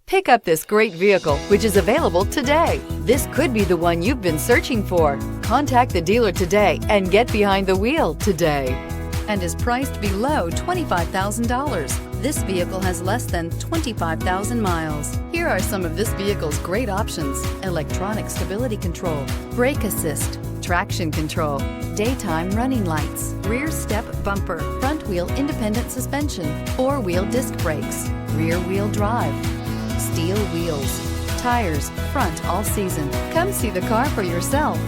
Pick up this great vehicle, which is available today. This could be the one you've been searching for. Contact the dealer today and get behind the wheel today. And is priced below $25,000. This vehicle has less than 25,000 miles. Here are some of this vehicle's great options: electronic stability control, brake assist, traction control, daytime running lights, rear step bumper, front wheel independent suspension, four-wheel disc brakes, rear wheel drive, steel wheels, tires, front all season. Come see the car for yourself.